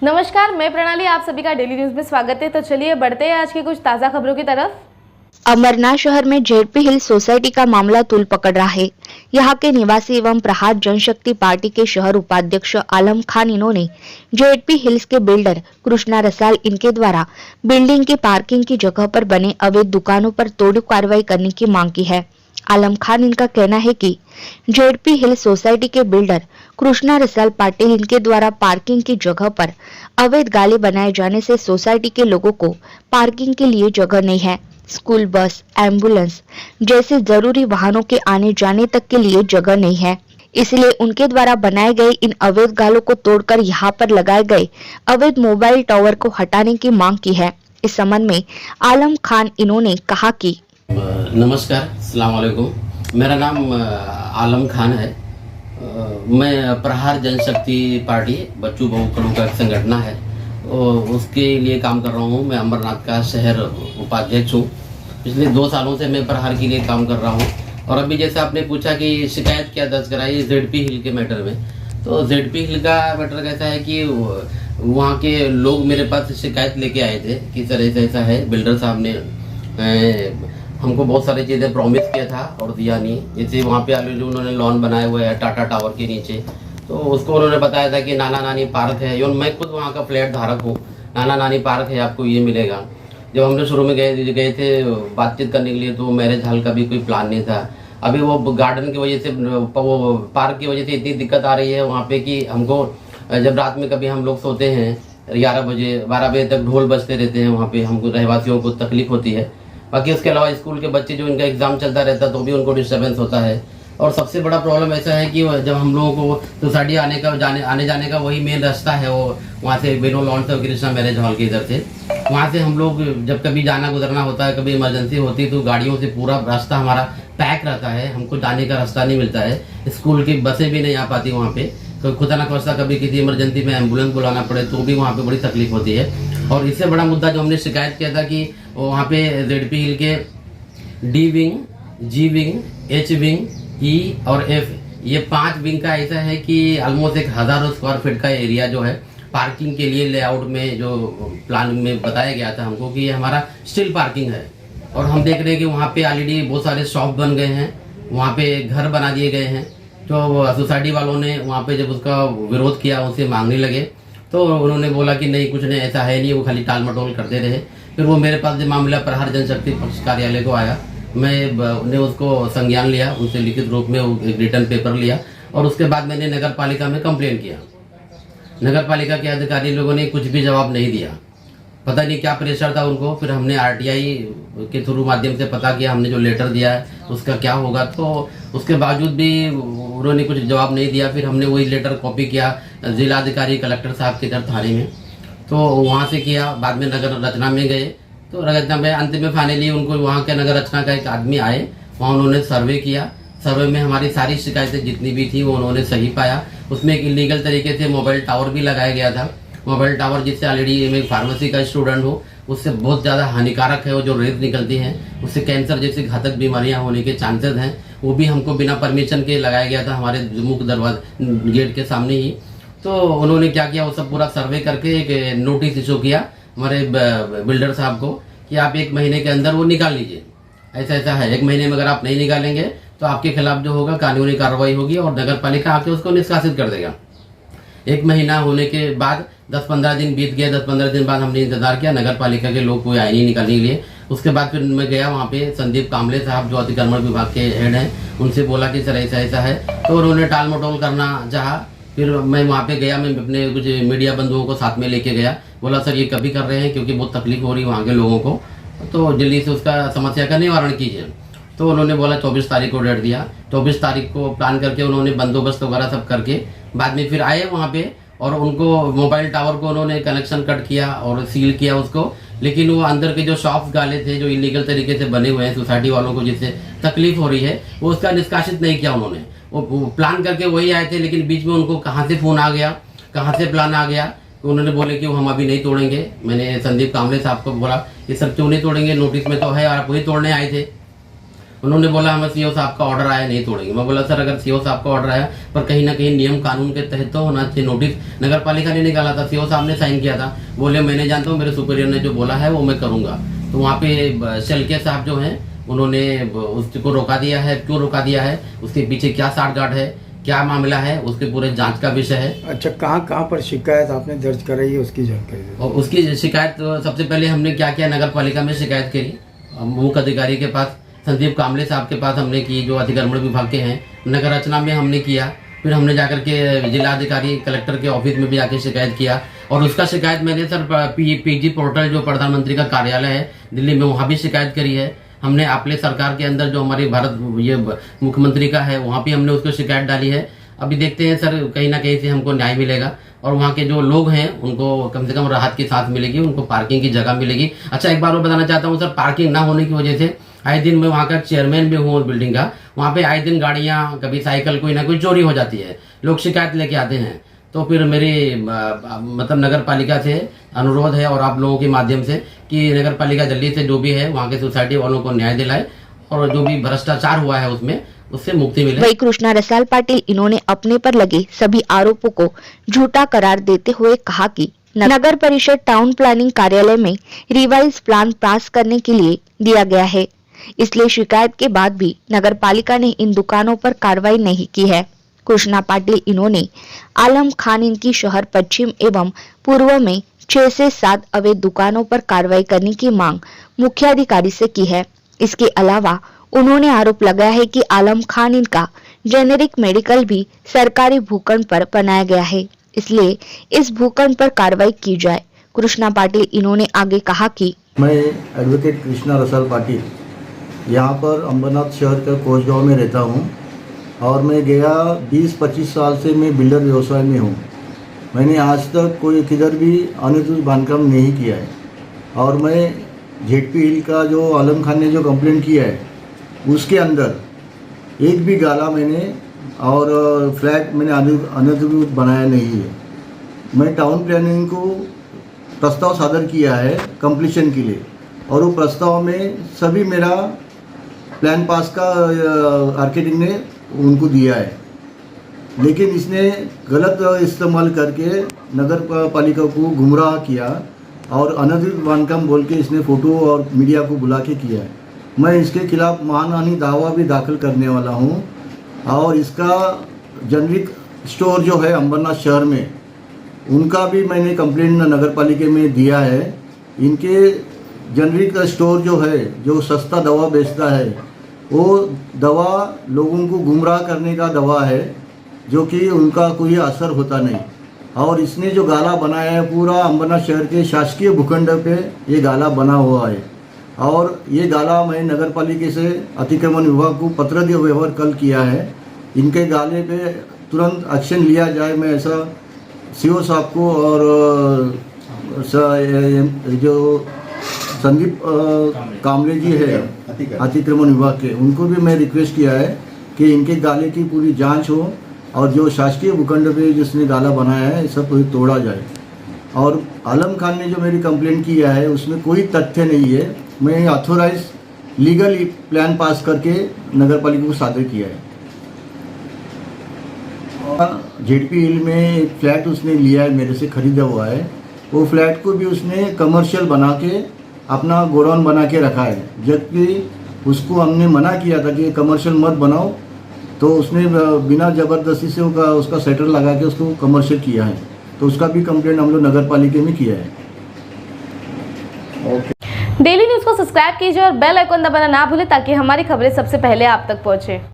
नमस्कार, मैं प्रणाली, आप सभी का डेली न्यूज में स्वागत है। तो चलिए बढ़ते हैं आज की कुछ ताज़ा खबरों की तरफ। अमरनाथ शहर में जेडपी हिल सोसाइटी का मामला तूल पकड़ रहा है। यहाँ के निवासी एवं प्रहार जनशक्ति पार्टी के शहर उपाध्यक्ष आलम खान इन्होंने जेडपी हिल्स के बिल्डर कृष्णा रसाल इनके द्वारा बिल्डिंग की पार्किंग की जगह पर बने अवैध दुकानों पर तोड़ कार्रवाई करने की मांग की है। आलम खान इनका कहना है कि जेडपी हिल सोसाइटी के बिल्डर कृष्णा रसाल पाटिल इनके द्वारा पार्किंग की जगह पर अवैध गाले बनाए जाने से सोसाइटी के लोगों को पार्किंग के लिए जगह नहीं है। स्कूल बस, एम्बुलेंस जैसे जरूरी वाहनों के आने जाने तक के लिए जगह नहीं है, इसलिए उनके द्वारा बनाए गए इन अवैध गालों को तोड़कर यहाँ पर लगाए गए अवैध मोबाइल टावर को हटाने की मांग की है। इस संबंध में आलम खान इन्होंने कहा कि नमस्कार, अस्सलाम वालेकुम। मेरा नाम आलम खान है। मैं प्रहार जनशक्ति पार्टी बच्चू बहुकड़ों का एक संगठन है, उसके लिए काम कर रहा हूँ। मैं अमरनाथ का शहर उपाध्यक्ष हूँ। पिछले 2 सालों से मैं प्रहार के लिए काम कर रहा हूँ। और अभी जैसे आपने पूछा कि शिकायत क्या दर्ज कराई जेडपी हिल के मैटर में, तो जेडपी हिल का मैटर कैसा है कि वहाँ के लोग मेरे पास शिकायत लेके आए थे कि सर ऐसा है, बिल्डर साहब ने हमको बहुत सारी चीज़ें प्रॉमिस किया था और दिया नहीं। जैसे वहाँ पे ऑलरेडी उन्होंने लॉन बनाए हुए है टाटा टावर के नीचे, तो उसको उन्होंने बताया था कि नाना नानी पार्क है। और मैं खुद वहाँ का फ्लैट धारक हूँ। नाना नानी पार्क है, आपको ये मिलेगा। जब हमने शुरू में गए थे बातचीत करने के लिए, तो मैरिज हॉल का भी कोई प्लान नहीं था। अभी वो गार्डन की वजह से, वो पार्क की वजह से इतनी दिक्कत आ रही है वहाँ पे कि हमको जब रात में कभी हम लोग सोते हैं 11 बजे 12 बजे तक ढोल बजते रहते हैं, वहाँ पे हमको रहवासियों को तकलीफ होती है। बाकी उसके अलावा स्कूल के बच्चे जो इनका एग्जाम चलता रहता है तो भी उनको डिस्टर्बेंस होता है। और सबसे बड़ा प्रॉब्लम ऐसा है कि जब हम लोगों को सोसाइटी आने जाने का वही मेन रास्ता है, वो वहाँ से बेनो लॉन से कृष्णा मैरिज हॉल के इधर से, वहाँ से हम लोग जब कभी जाना गुजरना होता है, कभी इमरजेंसी होती है, तो गाड़ियों से पूरा रास्ता हमारा पैक रहता है। हमको जाने का रास्ता नहीं मिलता है। स्कूल की बसें भी नहीं आ पाती वहाँ पे। तो खुदा न खास्ता कभी किसी इमरजेंसी में एम्बुलेंस बुलाना पड़े तो भी वहाँ पे बड़ी तकलीफ होती है। और इससे बड़ा मुद्दा जो हमने शिकायत किया था कि वहाँ पे जेडपी हिल के डी विंग, जी विंग, एच विंग, ई और एफ, ये 5 विंग का ऐसा है कि ऑलमोस्ट 1000 स्क्वायर फीट का एरिया जो है पार्किंग के लिए लेआउट में जो प्लान में बताया गया था हमको कि ये हमारा स्टिल पार्किंग है। और हम देख रहे हैं कि वहाँ पे ऑलरेडी बहुत सारे शॉप बन गए हैं, वहाँ पे घर बना दिए गए हैं। तो सोसाइटी वालों ने वहाँ पे जब उसका विरोध किया, उनसे मांगने लगे, तो उन्होंने बोला कि नहीं, कुछ नहीं, ऐसा है नहीं, वो खाली टाल मटोल करते रहे। फिर वो मेरे पास जो मामला प्रहार जनशक्ति पक्ष कार्यालय को आया, मैंने उसको संज्ञान लिया, उनसे लिखित रूप में एक रिटर्न पेपर लिया। और उसके बाद मैंने नगर पालिका में कंप्लेंट किया। नगर पालिका के अधिकारी लोगों ने कुछ भी जवाब नहीं दिया, पता नहीं क्या प्रेशर था उनको। फिर हमने आरटीआई के थ्रू माध्यम से पता किया, हमने जो लेटर दिया है उसका क्या होगा, तो उसके बावजूद भी उन्होंने कुछ जवाब नहीं दिया। फिर हमने वही लेटर कॉपी किया जिलाधिकारी कलेक्टर साहब के इधर थाने में, तो वहाँ से किया। बाद में नगर रचना में गए, तो रचना में अंत में फाइनली उनको वहाँ के नगर रचना का एक आदमी आए, वहाँ उन्होंने सर्वे किया। सर्वे में हमारी सारी शिकायतें जितनी भी थी वो उन्होंने सही पाया। उसमें एक इलीगल तरीके से मोबाइल टावर भी लगाया गया था। मोबाइल टावर जिससे ऑलरेडी मैं फार्मेसी का स्टूडेंट हूँ, उससे बहुत ज़्यादा हानिकारक है। वो जो रेत निकलती हैं उससे कैंसर जैसी घातक बीमारियां होने के चांसेस हैं। वो भी हमको बिना परमिशन के लगाया गया था हमारे मुख्य दरवाजे गेट के सामने ही। तो उन्होंने क्या किया, वो सब पूरा सर्वे करके एक नोटिस इशू किया हमारे बिल्डर साहब को कि आप 1 महीने के अंदर वो निकाल लीजिए। ऐसा है, 1 महीने में अगर आप नहीं निकालेंगे तो आपके खिलाफ जो होगा कानूनी कार्रवाई होगी और नगर पालिका आके उसको निष्कासित कर देगा। 1 महीना होने के बाद 10-15 दिन बीत गया। 10-15 दिन बाद हमने इंतजार किया, नगर पालिका के लोग कोई आए नहीं निकालने के लिए। उसके बाद फिर मैं गया वहाँ पे, संदीप कामले साहब जो अतिक्रमण विभाग के हेड हैं, उनसे बोला कि सर ऐसा है, तो उन्होंने टाल मटोल करना चाहा। फिर मैं वहाँ पे गया, मैं अपने कुछ मीडिया बंधुओं को साथ में लेके गया, बोला सर ये कभी कर रहे हैं क्योंकि बहुत तकलीफ हो रही है वहाँ के लोगों को, तो जल्दी से उसका समस्या का निवारण कीजिए। तो उन्होंने बोला 24 तारीख को डेट दिया। 24 तारीख को प्लान करके उन्होंने बंदोबस्त वगैरह सब करके बाद में फिर आए वहाँ पे, और उनको मोबाइल टावर को उन्होंने कनेक्शन कट किया और सील किया उसको। लेकिन वो अंदर के जो शॉप्स गाले थे जो इलीगल तरीके से बने हुए हैं सोसाइटी वालों को जिससे तकलीफ हो रही है, वो उसका निष्कासित नहीं किया उन्होंने। वो प्लान करके वही आए थे, लेकिन बीच में उनको कहाँ से फ़ोन आ गया, कहाँ से प्लान आ गया, तो उन्होंने बोले कि वो हम अभी नहीं तोड़ेंगे। मैंने संदीप कामले साहब को बोला ये सब क्यों नहीं तोड़ेंगे, नोटिस में तो है, आप वही तोड़ने आए थे। उन्होंने बोला हमें सीओ साहब का ऑर्डर आया, नहीं तोड़ेंगे। मैं बोला सर अगर सीओ साहब का ऑर्डर आया पर कहीं ना कहीं नियम कानून के तहत तो होना चाहिए। नोटिस नगर पालिका ने निकाला था, सीओ साहब ने साइन किया था। बोले मैंने जानता हूँ, मेरे सुपीरियर ने जो बोला है वो मैं करूंगा। तो वहाँ पे शेल्के साहब जो हैं उन्होंने उसको रोका दिया है। क्यों रोका दिया है, उसके पीछे क्या साठगांठ है, क्या मामला है, उसके पूरे जांच का विषय है। अच्छा, कहाँ पर शिकायत आपने दर्ज कराई है, उसकी जानकारी दीजिए। और उसकी शिकायत सबसे पहले हमने क्या किया, नगर पालिका में शिकायत करी, मुख्य अधिकारी के पास, संदीप कामले साहब के पास हमने की, जो अतिक्रमण विभाग के हैं। नगर रचना में हमने किया, फिर हमने जाकर के जिलाधिकारी कलेक्टर के ऑफिस में भी जाके शिकायत किया। और उसका शिकायत मैंने सर पीजी पोर्टल जो प्रधानमंत्री का कार्यालय है दिल्ली में, वहाँ भी शिकायत करी है। हमने अपने सरकार के अंदर जो हमारी भारत ये मुख्यमंत्री का है वहाँ भी हमने उसको शिकायत डाली है। अभी देखते हैं सर, कहीं ना कहीं से हमको न्याय मिलेगा और वहाँ के जो लोग हैं उनको कम से कम राहत की सांस मिलेगी, उनको पार्किंग की जगह मिलेगी। अच्छा, एक बार और बताना चाहता हूँ सर, पार्किंग ना होने की वजह से आए दिन मैं वहाँ का चेयरमैन भी हूँ बिल्डिंग का, वहाँ पे आए दिन गाड़ियाँ, कभी साइकिल, कोई ना कोई चोरी हो जाती है, लोग शिकायत लेके आते हैं। तो फिर मेरी मतलब नगर पालिका से अनुरोध है और आप लोगों के माध्यम से कि नगर पालिका जल्दी से जो भी है वहाँ के सोसाइटी वालों को न्याय दिलाए और जो भी भ्रष्टाचार हुआ है उसमें उससे मुक्ति मिले। वही कृष्णा रसाल पाटिल इन्होंने अपने पर लगे सभी आरोपों को झूठा करार देते हुए कहा कि नगर परिषद टाउन प्लानिंग कार्यालय में रिवाइज प्लान पास करने के लिए दिया गया है, इसलिए शिकायत के बाद भी नगर पालिका ने इन दुकानों पर कार्रवाई नहीं की है। कृष्णा पाटिल इन्होंने आलम खान इनकी शहर पश्चिम एवं पूर्व में 6 से 7 अवैध दुकानों पर कार्रवाई करने की मांग मुख्याधिकारी से की है। इसके अलावा उन्होंने आरोप लगाया है कि आलम खान इनका जेनेरिक मेडिकल भी सरकारी भूखंड पर बनाया गया है, इसलिए इस भूखंड पर कार्रवाई की जाए। कृष्णा पाटिल इन्होंने आगे कहा कि मैं एडवोकेट कृष्णा रसाल पाटिल यहाँ पर अंबरनाथ शहर के कोचगांव में रहता हूँ और मैं गया 20-25 साल से मैं बिल्डर व्यवसाय में हूँ। मैंने आज तक कोई किधर भी अनधिकृत बांधकाम नहीं किया है और मैं जेडपी हिल का जो आलम खान ने जो कंप्लेंट किया है उसके अंदर एक भी गाला मैंने और फ्लैट मैंने अनधिकृत बनाया नहीं है। मैं टाउन प्लानिंग को प्रस्ताव सादर किया है कंप्लीशन के लिए और वो प्रस्ताव में सभी मेरा प्लान पास का आर्किटेक्ट ने उनको दिया है, लेकिन इसने गलत इस्तेमाल करके नगर पालिका को गुमराह किया और अनधिकृत बांधकाम बोल के इसने फ़ोटो और मीडिया को बुला के किया है। मैं इसके खिलाफ मानहानि दावा भी दाखिल करने वाला हूँ और इसका जेनेरिक स्टोर जो है अंबरनाथ शहर में उनका भी मैंने कंप्लेंट नगर पालिका में दिया है। इनके जेनेरिक स्टोर जो है जो सस्ता दवा बेचता है वो दवा लोगों को गुमराह करने का दवा है जो कि उनका कोई असर होता नहीं। और इसने जो गाला बनाया है पूरा अंबरनाथ शहर के शासकीय भूखंड पे ये गाला बना हुआ है और ये गाला मैं नगर पालिका से अतिक्रमण विभाग को पत्र दे व्यवहार कल किया है। इनके गाले पे तुरंत एक्शन लिया जाए, मैं ऐसा सीओ साहब को और जो संदीप कामले जी है अतिक्रमण विभाग के, उनको भी मैं रिक्वेस्ट किया है कि इनके गाले की पूरी जांच हो और जो शासकीय भूखंड पे जिसने गाला बनाया है सब तोड़ा जाए। और आलम खान ने जो मेरी कंप्लेंट किया है उसमें कोई तथ्य नहीं है। मैं ऑथोराइज लीगल प्लान पास करके नगर पालिका को सादर किया है। जेडपी हिल में एक फ्लैट उसने लिया है, मेरे से खरीदा हुआ है। वो फ्लैट को भी उसने कमर्शियल बना के अपना गोडाउन बना के रखा है, जबकि उसको हमने मना किया था कि कमर्शियल मत बनाओ, तो उसने बिना ज़बरदस्ती से उसका शटर लगा के उसको कमर्शियल किया है। तो उसका भी कंप्लेंट हम लोग नगर पालिका में किया है। डेली न्यूज को सब्सक्राइब कीजिए और बेल आइकन दबाना ना भूलें ताकि हमारी खबरें सबसे पहले आप तक पहुंचे।